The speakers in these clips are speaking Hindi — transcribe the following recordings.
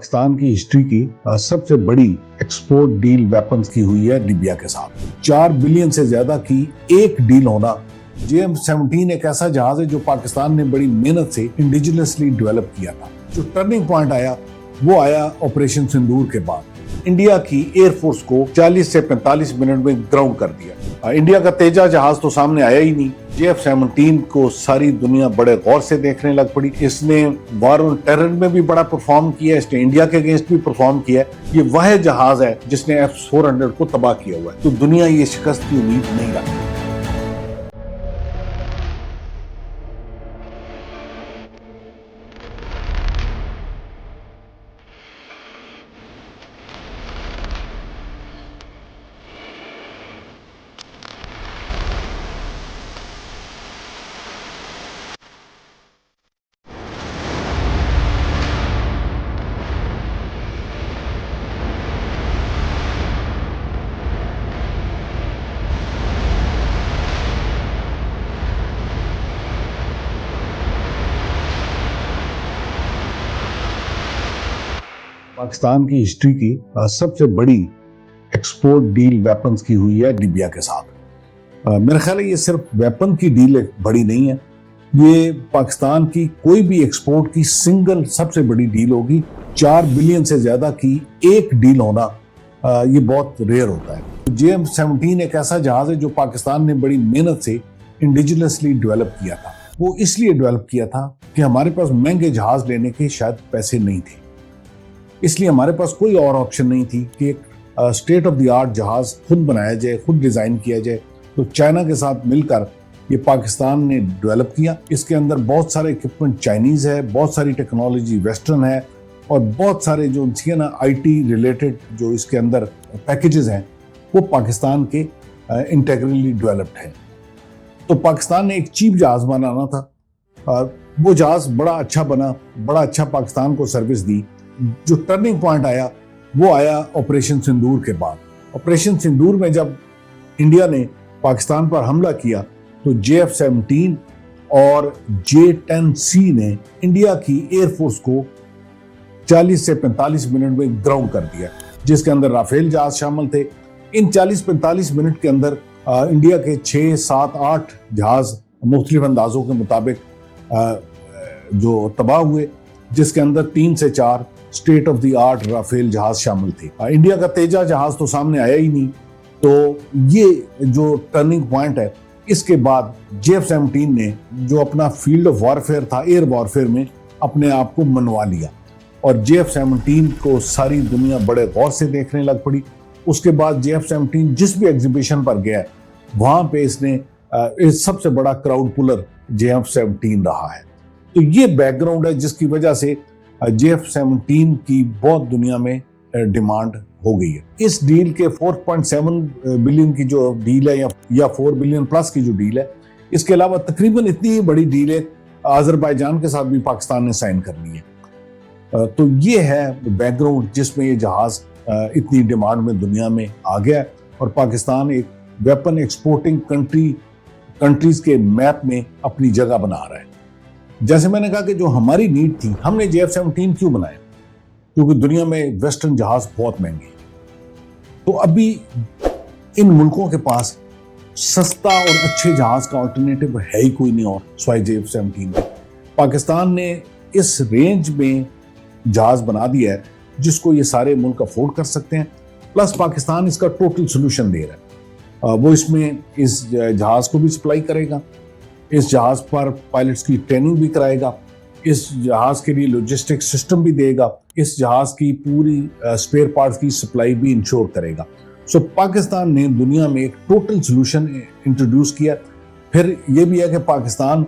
पाकिस्तान की हिस्ट्री की सबसे बड़ी एक्सपोर्ट डील वेपन्स की हुई है लीबिया के साथ। 4 बिलियन से ज्यादा की एक डील होना। JM-17 एक ऐसा जहाज है जो पाकिस्तान ने बड़ी मेहनत से इंडिजिनसली डेवलप किया था। जो टर्निंग पॉइंट आया वो आया ऑपरेशन सिंदूर के बाद। इंडिया की एयरफोर्स को 40 से 45 मिनट में ग्राउंड कर दिया। इंडिया का तेजा जहाज तो सामने आया ही नहीं। JF-17 को सारी दुनिया बड़े गौर से देखने लग पड़ी। इसने वॉर ऑन टेरर में भी बड़ा परफॉर्म किया, इसने इंडिया के अगेंस्ट भी परफॉर्म किया। ये वह जहाज है जिसने F-400 को तबाह किया हुआ है, तो दुनिया ये शिकस्त की उम्मीद नहीं रखती। पाकिस्तान की हिस्ट्री की सबसे बड़ी एक्सपोर्ट डील वेपन्स की हुई है लीबिया के साथ। मेरा ख्याल है ये सिर्फ वेपन की डील बड़ी नहीं है, ये पाकिस्तान की कोई भी एक्सपोर्ट की सिंगल सबसे बड़ी डील होगी। 4 बिलियन से ज्यादा की एक डील होना ये बहुत रेयर होता है। JM-17 एक ऐसा जहाज है जो पाकिस्तान ने बड़ी मेहनत से इंडिजिनसली डेवलप किया था। वो इसलिए डेवलप किया था कि हमारे पास महंगे जहाज लेने के शायद पैसे नहीं थे, इसलिए हमारे पास कोई और ऑप्शन नहीं थी कि एक स्टेट ऑफ द आर्ट जहाज खुद बनाया जाए, खुद डिजाइन किया जाए। तो चाइना के साथ मिलकर ये पाकिस्तान ने डेवलप किया। इसके अंदर बहुत सारे इक्विपमेंट चाइनीज है, बहुत सारी टेक्नोलॉजी वेस्टर्न है और बहुत सारे जो ना IT रिलेटेड जो इसके अंदर पैकेजेस हैं वो पाकिस्तान के इंटेग्रली डेवलप्ड है। तो पाकिस्तान ने एक चीप जहाज बनाना था, वो जहाज बड़ा अच्छा बना, बड़ा अच्छा पाकिस्तान को सर्विस दी। जो टर्निंग पॉइंट आया वो आया ऑपरेशन सिंदूर के बाद। ऑपरेशन सिंदूर में जब इंडिया ने पाकिस्तान पर हमला किया तो JF-17 और J-10C ने इंडिया की एयरफोर्स को 40 से 45 मिनट में ग्राउंड कर दिया, जिसके अंदर राफेल जहाज शामिल थे। इन 40-45 मिनट के अंदर इंडिया के 6, 7, 8 जहाज मुख्तलिफ अंदाजों के मुताबिक जो तबाह हुए, जिसके अंदर 3 से 4 state of the art Rafale जहाज शामिल थे। इंडिया का तेजा जहाज तो सामने आया ही नहीं। तो ये जो टर्निंग पॉइंट है, इसके बाद JF-17 ने जो अपना फील्ड ऑफ वॉरफेयर था, एयर वॉरफेयर में अपने आप को मनवा लिया और JF-17 को सारी दुनिया बड़े गौर से देखने लग पड़ी। उसके बाद JF-17 जिस भी एग्जीबिशन पर गया वहां पे इसने सबसे बड़ा क्राउड पुलर JF-17 रहा है। तो ये बैकग्राउंड है जिसकी वजह से JF-17 की बहुत दुनिया में डिमांड हो गई है। इस डील के 4.7 बिलियन की जो डील है या 4 बिलियन प्लस की जो डील है, इसके अलावा तकरीबन इतनी ही बड़ी डील है अजरबैजान के साथ भी पाकिस्तान ने साइन कर ली है। तो ये है बैकग्राउंड जिसमें ये जहाज इतनी डिमांड में दुनिया में आ गया और पाकिस्तान एक वेपन एक्सपोर्टिंग कंट्रीज के मैप में अपनी जगह बना रहा है। जैसे मैंने कहा कि जो हमारी नीड थी, हमने JF-17 क्यों बनाया? क्योंकि दुनिया में वेस्टर्न जहाज बहुत महंगे हैं। तो अभी इन मुल्कों के पास सस्ता और अच्छे जहाज का अल्टरनेटिव है ही कोई नहीं और सिवाय JF-17 के। पाकिस्तान ने इस रेंज में जहाज बना दिया है जिसको ये सारे मुल्क अफोर्ड कर सकते हैं, प्लस पाकिस्तान इसका टोटल सोल्यूशन दे रहा है। वो इसमें इस जहाज को भी सप्लाई करेगा, इस जहाज पर पायलट्स की ट्रेनिंग भी कराएगा, इस जहाज के लिए लॉजिस्टिक सिस्टम भी देगा, इस जहाज की पूरी स्पेयर पार्ट्स की सप्लाई भी इंश्योर करेगा। सो पाकिस्तान ने दुनिया में एक टोटल सोल्यूशन इंट्रोड्यूस किया। फिर ये भी है कि पाकिस्तान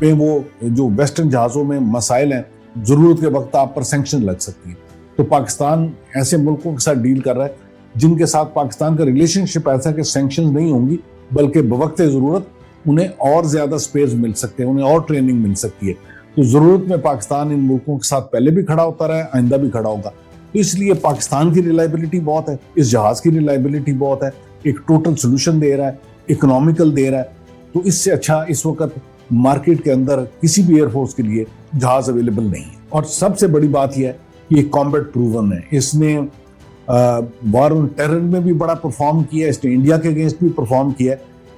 पे वो जो वेस्टर्न जहाज़ों में मसाइल हैं, ज़रूरत के वक्त आप पर सैंक्शन लग सकती है। तो पाकिस्तान ऐसे मुल्कों के साथ डील कर रहा है जिनके साथ पाकिस्तान का रिलेशनशिप ऐसा कि सैंक्शन नहीं होंगी, बल्कि बवक्ते ज़रूरत उन्हें और ज़्यादा स्पेस मिल सकते हैं, उन्हें और ट्रेनिंग मिल सकती है। तो ज़रूरत में पाकिस्तान इन मुल्कों के साथ पहले भी खड़ा होता रहा है, आइंदा भी खड़ा होगा। तो इसलिए पाकिस्तान की रिलायबिलिटी बहुत है, इस जहाज़ की रिलायबिलिटी बहुत है, एक टोटल सोल्यूशन दे रहा है, इकोनॉमिकल दे रहा है। तो इससे अच्छा इस वक्त मार्केट के अंदर किसी भी एयरफोर्स के लिए जहाज़ अवेलेबल नहीं है। और सबसे बड़ी बात यह है ये कॉम्बैट प्रूवन है। इसने वॉर ऑन टेरर में भी बड़ा परफॉर्म किया, इसने इंडिया के अगेंस्ट भी परफॉर्म किया।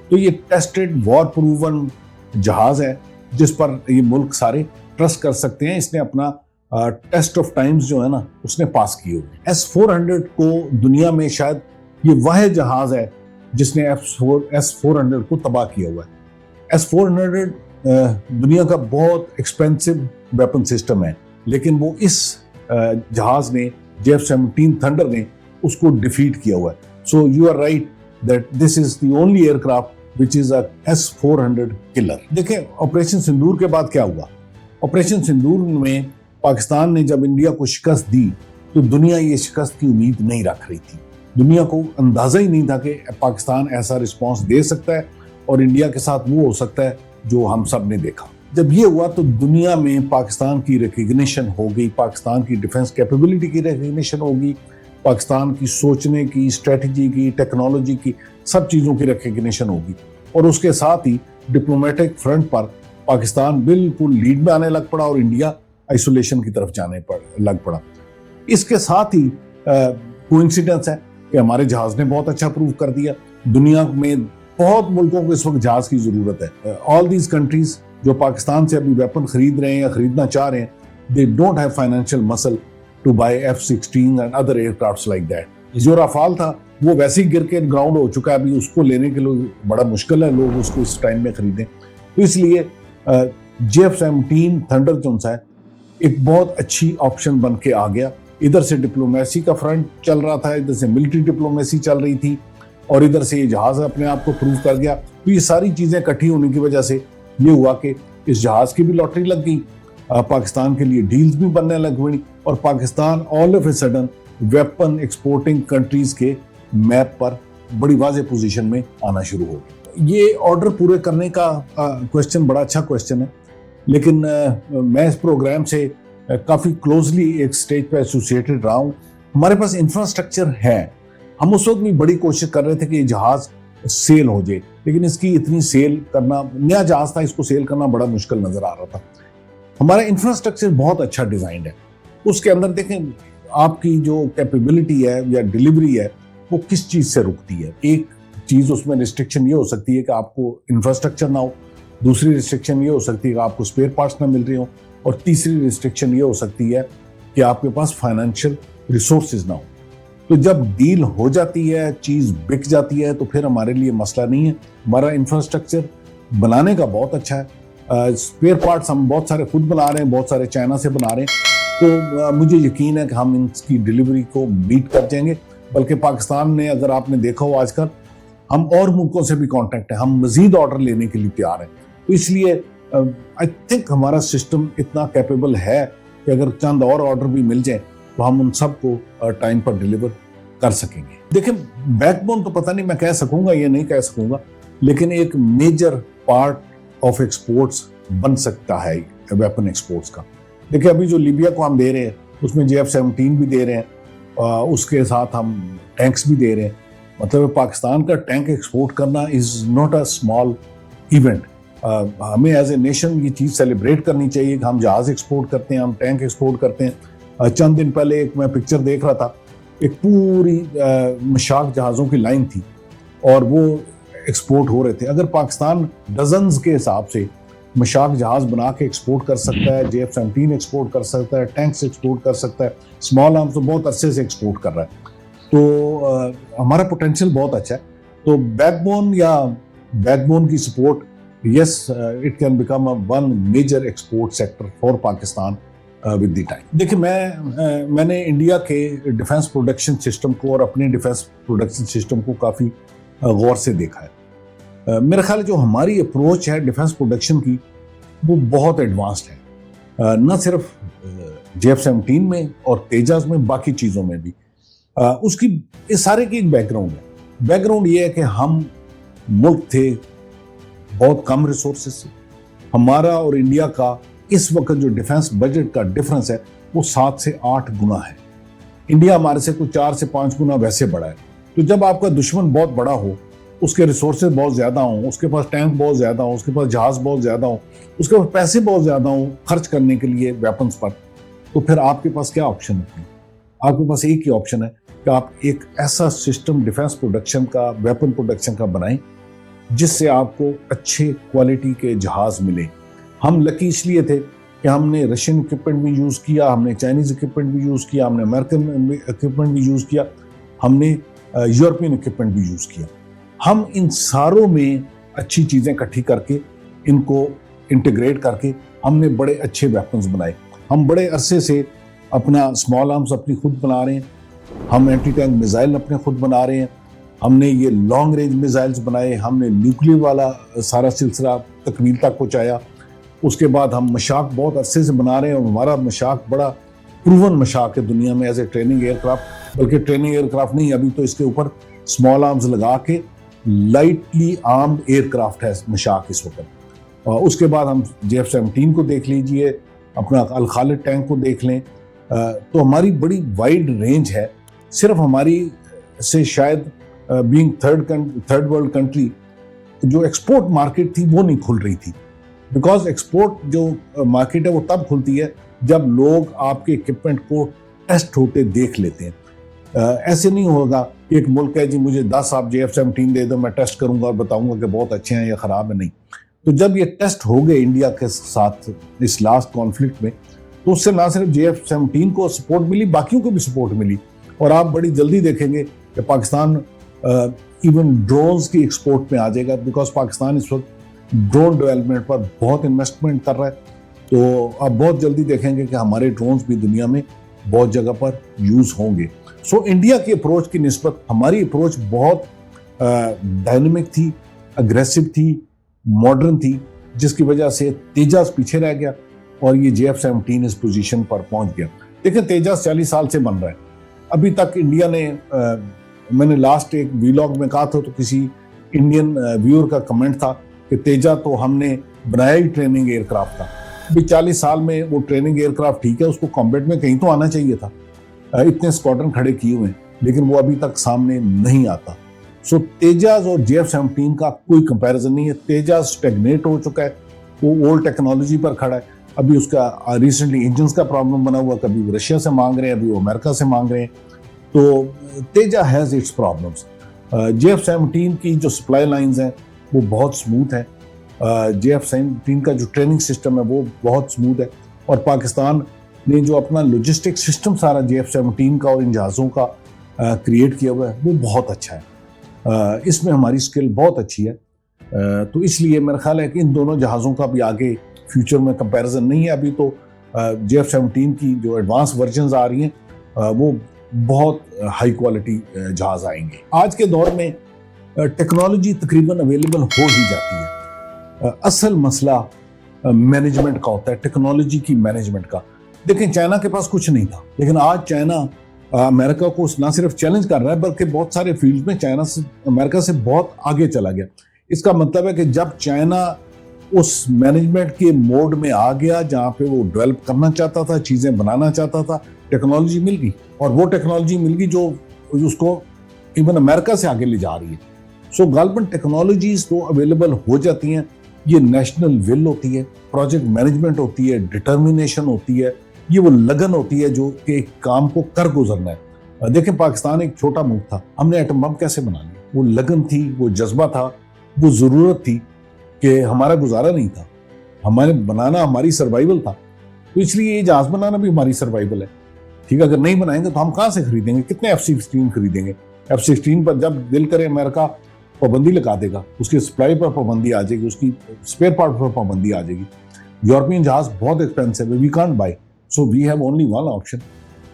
तो ये टेस्टेड वॉर प्रूवन जहाज है जिस पर ये मुल्क सारे ट्रस्ट कर सकते हैं। इसने अपना टेस्ट ऑफ टाइम्स जो है ना उसने पास किए हुए। S-400 को दुनिया में शायद ये वह जहाज है जिसने S-400 को तबाह किया हुआ है। S-400 दुनिया का बहुत एक्सपेंसिव वेपन सिस्टम है, लेकिन वो इस जहाज ने JF-17 थंडर ने उसको डिफीट किया हुआ है। So you are right that this is the only aircraft which is a S-400 killer. देखें ऑपरेशन सिंदूर के बाद क्या हुआ। ऑपरेशन सिंदूर में पाकिस्तान ने जब इंडिया को शिकस्त दी तो दुनिया ये शिकस्त की उम्मीद नहीं रख रही थी। दुनिया को अंदाजा ही नहीं था कि पाकिस्तान ऐसा रिस्पांस दे सकता है और इंडिया के साथ वो हो सकता है जो हम सब ने देखा। जब ये हुआ तो दुनिया में पाकिस्तान की रिकग्निशन हो गई, पाकिस्तान की डिफेंस कैपेबिलिटी की रिकग्निशन होगी, पाकिस्तान की सोचने की, स्ट्रेटजी की, टेक्नोलॉजी की, सब चीज़ों की रिकग्निशन होगी। और उसके साथ ही डिप्लोमेटिक फ्रंट पर पाकिस्तान बिल्कुल लीड में आने लग पड़ा और इंडिया आइसोलेशन की तरफ जाने पर लग पड़ा। इसके साथ ही कोइंसिडेंस है कि हमारे जहाज ने बहुत अच्छा प्रूव कर दिया। दुनिया में बहुत मुल्कों को इस वक्त जहाज की जरूरत है। ऑल दीज कंट्रीज जो पाकिस्तान से अभी वेपन खरीद रहे हैं या खरीदना चाह रहे हैं, they don't have financial muscle to buy F-16 and other aircrafts like that. जो राफाल था वो वैसे ही गिर के ग्राउंड हो चुका है, अभी उसको लेने के लिए बड़ा मुश्किल है लोग उसको इस टाइम में खरीदें। तो इसलिए JF-17 थंडर जो है एक बहुत अच्छी ऑप्शन बन के आ गया। इधर से डिप्लोमेसी का फ्रंट चल रहा था, इधर से मिलिट्री डिप्लोमेसी चल रही थी और इधर से ये जहाज अपने आप को प्रूव कर गया। तो ये सारी चीजें इकट्ठी होने की वजह से ये हुआ कि इस जहाज की भी लॉटरी लग गई, पाकिस्तान के लिए डील्स भी बनने लग गई और Pakistan all of a sudden weapon exporting countries के मैप पर बड़ी वाज़ेह पोजीशन में आना शुरू हो गया। ये ऑर्डर पूरे करने का क्वेश्चन बड़ा अच्छा क्वेश्चन है, लेकिन मैं इस प्रोग्राम से काफ़ी क्लोजली एक स्टेज पे एसोसिएटेड रहा हूँ। हमारे पास इंफ्रास्ट्रक्चर है, हम उस वक्त भी बड़ी कोशिश कर रहे थे कि ये जहाज़ सेल हो जाए, लेकिन इसकी इतनी सेल करना, नया जहाज़ था, इसको सेल करना बड़ा मुश्किल नज़र आ रहा था। हमारा इंफ्रास्ट्रक्चर बहुत अच्छा डिज़ाइन है, उसके अंदर देखें आपकी जो कैपेबिलिटी है या डिलीवरी है वो किस चीज़ से रुकती है। एक चीज़ उसमें रिस्ट्रिक्शन ये हो सकती है कि आपको इंफ्रास्ट्रक्चर ना हो, दूसरी रिस्ट्रिक्शन ये हो सकती है कि आपको स्पेयर पार्ट्स ना मिल रहे हो, और तीसरी रिस्ट्रिक्शन ये हो सकती है कि आपके पास फाइनेंशियल रिसोर्सेज ना हो। तो जब डील हो जाती है, चीज़ बिक जाती है, तो फिर हमारे लिए मसला नहीं है। हमारा इंफ्रास्ट्रक्चर बनाने का बहुत अच्छा है, स्पेयर पार्ट्स हम बहुत सारे खुद बना रहे हैं, बहुत सारे चाइना से बना रहे हैं। तो मुझे यकीन है कि हम इसकी डिलीवरी को बीट कर जाएंगे। बल्कि पाकिस्तान ने, अगर आपने देखा हो आजकल, हम और मुल्कों से भी कांटेक्ट है, हम मजीद ऑर्डर लेने के लिए तैयार हैं। तो इसलिए आई थिंक हमारा सिस्टम इतना कैपेबल है कि अगर चंद और ऑर्डर भी मिल जाए तो हम उन सबको टाइम पर डिलीवर कर सकेंगे। देखिए बैकबोन तो पता नहीं मैं कह सकूंगा या नहीं कह सकूंगा, लेकिन एक मेजर पार्ट ऑफ एक्सपोर्ट्स बन सकता है वेपन एक्सपोर्ट्स का। देखिए अभी जो लीबिया को हम दे रहे हैं उसमें JF-17 भी दे रहे हैं, उसके साथ हम टैंक्स भी दे रहे हैं। मतलब पाकिस्तान का टैंक एक्सपोर्ट करना is not a small event. हमें एज ए नेशन ये चीज़ सेलिब्रेट करनी चाहिए कि हम जहाज़ एक्सपोर्ट करते हैं, हम टैंक एक्सपोर्ट करते हैं। चंद दिन पहले एक मैं पिक्चर देख रहा था, एक पूरी मशाक जहाज़ों की लाइन थी और वो एक्सपोर्ट हो रहे थे। अगर पाकिस्तान डजन्स के हिसाब से मशाक जहाज़ बना के एक्सपोर्ट कर सकता है, JF-17 एक्सपोर्ट कर सकता है, टैंक्स एक्सपोर्ट कर सकता है, स्मॉल आर्म्स तो बहुत अरसे से एक्सपोर्ट कर रहा है, तो हमारा पोटेंशियल बहुत अच्छा है। तो बैकबोन की support, yes, it can become one major export sector for Pakistan with the time. देखिए मैंने इंडिया के डिफेंस प्रोडक्शन सिस्टम को और अपने डिफेंस प्रोडक्शन सिस्टम को काफ़ी गौर से देखा है। मेरा ख्याल है जो हमारी अप्रोच है डिफेंस प्रोडक्शन की वो बहुत एडवांस्ड है, न सिर्फ JF-17 में और तेजास में, बाकी चीज़ों में भी। उसकी इस सारे की एक बैकग्राउंड है। बैकग्राउंड ये है कि हम मुल्क थे बहुत कम रिसोर्सेज से। हमारा और इंडिया का इस वक्त जो डिफेंस बजट का डिफरेंस है वो 7 से 8 गुना है। इंडिया हमारे से कुछ 4 से 5 गुना वैसे बड़ा है। तो जब आपका दुश्मन बहुत बड़ा हो, उसके रिसोर्सेज बहुत ज़्यादा हों, उसके पास टैंक बहुत ज़्यादा हो, उसके पास जहाज़ बहुत ज़्यादा हो, उसके पास पैसे बहुत ज़्यादा हों खर्च करने के लिए वेपन्स पर, तो फिर आपके पास क्या ऑप्शन है? आपके पास एक ही ऑप्शन है कि आप एक ऐसा सिस्टम डिफेंस प्रोडक्शन का, वेपन प्रोडक्शन का बनाएं जिससे आपको अच्छे क्वालिटी के जहाज मिले। हम लकी इसलिए थे कि हमने रशियन इक्विपमेंट भी यूज़ किया, हमने चाइनीज़ इक्विपमेंट भी यूज़ किया, हमने अमेरिकन इक्विपमेंट भी यूज़ किया, हमने यूरोपियन इक्विपमेंट भी यूज़ किया। हम इन सारों में अच्छी चीज़ें इकट्ठी करके, इनको इंटीग्रेट करके हमने बड़े अच्छे वेपन्स बनाए। हम बड़े अरसे से अपना स्मॉल आर्म्स अपनी खुद बना रहे हैं, हम एंटी टैंक मिसाइल अपने खुद बना रहे हैं, हमने ये लॉन्ग रेंज मिसाइल्स बनाए, हमने न्यूक्लियर वाला सारा सिलसिला तकमील तक पहुँचाया। उसके बाद हम मशाक बहुत अरसे से बना रहे हैं और हमारा मशाक बड़ा प्रूवन मशाक है दुनिया में एज ए ट्रेनिंग एयरक्राफ्ट। बल्कि ट्रेनिंग एयरक्राफ्ट नहीं, अभी तो इसके ऊपर स्मॉल आर्म्स लगा के लाइटली आर्म्ड एयरक्राफ्ट है मशाक इस वक्त। उसके बाद हम JF-17 को देख लीजिए, अपना अल खालिद टैंक को देख लें, तो हमारी बड़ी वाइड रेंज है। सिर्फ हमारी से शायद बीइंग थर्ड वर्ल्ड कंट्री जो एक्सपोर्ट मार्केट थी वो नहीं खुल रही थी, बिकॉज एक्सपोर्ट जो मार्केट है वो तब खुलती है जब लोग आपके इक्विपमेंट को टेस्ट होते देख लेते हैं। ऐसे नहीं होगा कि एक मुल्क है जी मुझे 10 आप JF-17 दे दो, मैं टेस्ट करूंगा और बताऊंगा कि बहुत अच्छे हैं या ख़राब है। नहीं, तो जब ये टेस्ट हो गए इंडिया के साथ इस लास्ट कॉन्फ्लिक्ट में, तो उससे ना सिर्फ JF-17 को सपोर्ट मिली, बाकियों को भी सपोर्ट मिली। और आप बड़ी जल्दी देखेंगे कि पाकिस्तान इवन ड्रोन्स की एक्सपोर्ट में आ जाएगा, बिकॉज पाकिस्तान इस वक्त ड्रोन डेवलपमेंट पर बहुत इन्वेस्टमेंट कर रहा है। तो आप बहुत जल्दी देखेंगे कि हमारे ड्रोन्स भी दुनिया में बहुत जगह पर यूज़ होंगे। सो इंडिया की अप्रोच की निस्बत हमारी अप्रोच बहुत डायनेमिक थी, अग्रेसिव थी, मॉडर्न थी, जिसकी वजह से तेजास पीछे रह गया और ये JF-17 इस पोजीशन पर पहुंच गया। देखिए तेजास 40 साल से बन रहा है, अभी तक इंडिया ने मैंने लास्ट एक वीलॉग में कहा था, तो किसी इंडियन व्यूअर का कमेंट था कि तेजा तो हमने बनाया ही ट्रेनिंग एयरक्राफ्ट था। अभी 40 साल में वो ट्रेनिंग एयरक्राफ्ट ठीक है, उसको कॉम्बैट में कहीं तो आना चाहिए था, इतने स्क्वाड्रन खड़े किए हुए हैं, लेकिन वो अभी तक सामने नहीं आता। सो तेजास और JF-17 का कोई कंपैरिजन नहीं है। तेजास स्टेगनेट हो चुका है, वो ओल्ड टेक्नोलॉजी पर खड़ा है। अभी उसका रिसेंटली इंजन्स का प्रॉब्लम बना हुआ, कभी वो रशिया से मांग रहे हैं, अभी वो अमेरिका से मांग रहे हैं। तो Teja has its problems. JF-17 की जो सप्लाई लाइंस हैं वो बहुत स्मूथ है, JF-17 का जो ट्रेनिंग सिस्टम है वो बहुत स्मूथ है, और पाकिस्तान ने जो अपना लॉजिस्टिक सिस्टम सारा JF-17 का और इन जहाज़ों का क्रिएट किया हुआ है वो बहुत अच्छा है। इसमें हमारी स्किल बहुत अच्छी है। तो इसलिए मेरा ख्याल है कि इन दोनों जहाज़ों का भी आगे फ्यूचर में कंपैरिजन नहीं है। अभी तो JF-17 की जो एडवांस वर्जन्स आ रही हैं वो बहुत हाई क्वालिटी जहाज आएंगे। आज के दौर में टेक्नोलॉजी तकरीबन अवेलेबल हो ही जाती है, असल मसला मैनेजमेंट का होता है, टेक्नोलॉजी की मैनेजमेंट का। देखें चाइना के पास कुछ नहीं था, लेकिन आज चाइना अमेरिका को ना सिर्फ चैलेंज कर रहा है बल्कि बहुत सारे फील्ड में चाइना से अमेरिका से बहुत आगे चला गया। इसका मतलब है कि जब चाइना उस मैनेजमेंट के मोड में आ गया जहाँ पे वो डेवलप करना चाहता था, चीज़ें बनाना चाहता था, टेक्नोलॉजी मिल गई, और वो टेक्नोलॉजी मिल गई जो उसको इवन अमेरिका से आगे ले जा रही है। सो गालबन टेक्नोलॉजीज तो अवेलेबल हो जाती हैं, ये नेशनल विल होती है, प्रोजेक्ट मैनेजमेंट होती है, डिटर्मिनेशन होती है, ये वो लगन होती है जो कि काम को कर गुजरना है। देखें पाकिस्तान एक छोटा मुल्क था, हमने एटम बम कैसे बना लिया? वो लगन थी, वो जज्बा था, वो ज़रूरत थी कि हमारा गुजारा नहीं था, हमारे बनाना हमारी सर्वाइवल था। तो इसलिए ये जहाज़ बनाना भी हमारी सर्वाइवल है। ठीक है, अगर नहीं बनाएंगे तो हम कहाँ से खरीदेंगे? कितने F-16 खरीदेंगे? F-16 पर जब दिल करे अमेरिका पाबंदी लगा देगा, उसकी सप्लाई पर पाबंदी आ जाएगी, उसकी स्पेयर पार्ट पर पाबंदी आ जाएगी। यूरोपियन जहाज बहुत एक्सपेंसिव है, we can't buy, so we have only one option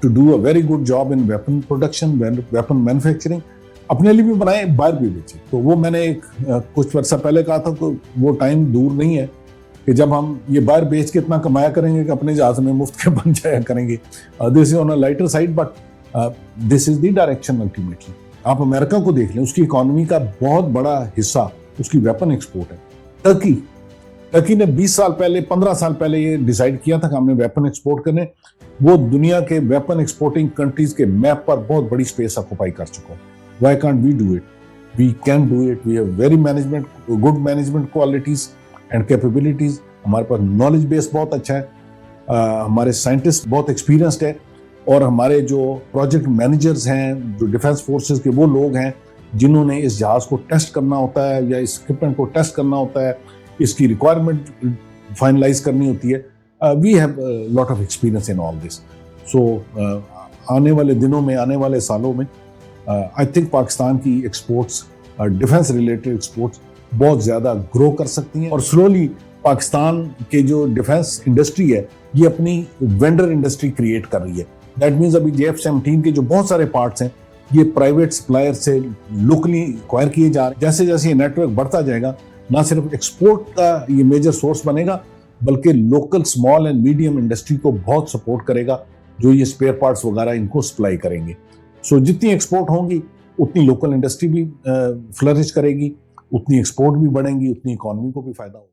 to do a very good job in weapon production, weapon manufacturing, अपने लिए भी बनाए, बाहर भी बेचे। तो वो मैंने एक कुछ वर्ष पहले कहा था, तो वो टाइम दूर नहीं है कि जब हम ये बाहर बेच के इतना कमाया करेंगे कि अपने जहाज में मुफ्त के बन जाया करेंगे। This is on a lighter side, but this is the direction ultimately. आप अमेरिका को देख लें, उसकी इकोनॉमी का बहुत बड़ा हिस्सा उसकी वेपन एक्सपोर्ट है। टर्की ने 20 साल पहले, 15 साल पहले ये डिसाइड किया था कि हमने वेपन एक्सपोर्ट करने। वो दुनिया के वेपन एक्सपोर्टिंग कंट्रीज के मैप पर बहुत बड़ी स्पेस ऑक्युपाई कर चुका है। Why can't we do it? We can do it. We have very good management qualities and capabilities. हमारे पास नॉलेज बेस बहुत अच्छा है, हमारे साइंटिस्ट बहुत एक्सपीरियंस्ड है और हमारे जो प्रोजेक्ट मैनेजर्स हैं, जो डिफेंस फोर्सेस के वो लोग हैं जिन्होंने इस जहाज़ को टेस्ट करना होता है या इस इक्विपमेंट को टेस्ट करना होता है, इसकी रिक्वायरमेंट फाइनलाइज करनी होती है. We have lot of experience in all this. So आने वाले दिनों में, आने वाले सालों में आई थिंक पाकिस्तान की एक्सपोर्ट्स, डिफेंस रिलेटेड एक्सपोर्ट्स बहुत ज़्यादा ग्रो कर सकती हैं और स्लोली पाकिस्तान के जो डिफेंस इंडस्ट्री है ये अपनी वेंडर इंडस्ट्री क्रिएट कर रही है. दैट मीन्स अभी JF-17 के जो बहुत सारे पार्ट्स हैं ये प्राइवेट सप्लायर से लोकली एक्वायर किए जा रहे हैं. जैसे जैसे ये नेटवर्क बढ़ता जाएगा, ना सिर्फ एक्सपोर्ट का ये मेजर सोर्स बनेगा बल्कि local small and medium industry को बहुत सपोर्ट करेगा जो ये स्पेयर पार्ट्स वगैरह इनको सप्लाई करेंगे. सो जितनी एक्सपोर्ट होंगी उतनी लोकल इंडस्ट्री भी फ्लरिश करेगी, उतनी एक्सपोर्ट भी बढ़ेंगी, उतनी इकॉनमी को भी फायदा होगा.